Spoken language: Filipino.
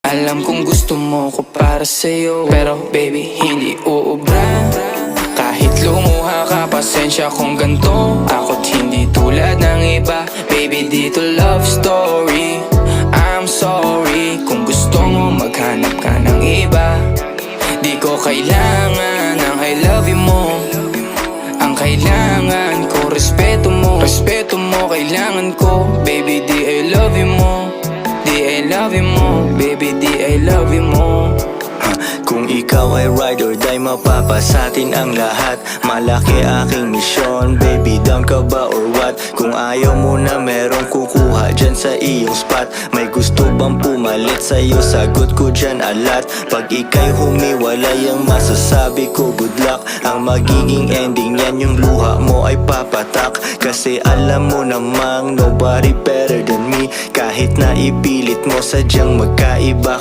Alam kong gusto mo ko para sa'yo, pero baby hindi uubra. Kahit lumuha ka, pasensya kung ganto. Ako't hindi tulad ng iba. Baby, dito love story. I'm sorry kung gusto mo maghanap ka ng iba. Di ko kailangan ng I love you mo. Ang kailangan ko, respeto mo. Respeto mo, kailangan ko. Baby, di I love you mo. Di I love you mo. Baby, di I love you mo. Kung ikaw ay ride or die, mapapasatin ang lahat. Malaki aking misyon, baby, down ka ba or what? Kung ayaw mo na merong kukuha dyan sa iyong spot. May gusto bang pumalit sa'yo? Sagot ko dyan alat. Pag ika'y humiwalay, ang masasabi ko good luck. Ang magiging ending yan, yung luha mo ay papatak. Kasi alam mo namang nobody better than me. Kahit na ipilit mo, sadyang magkaiba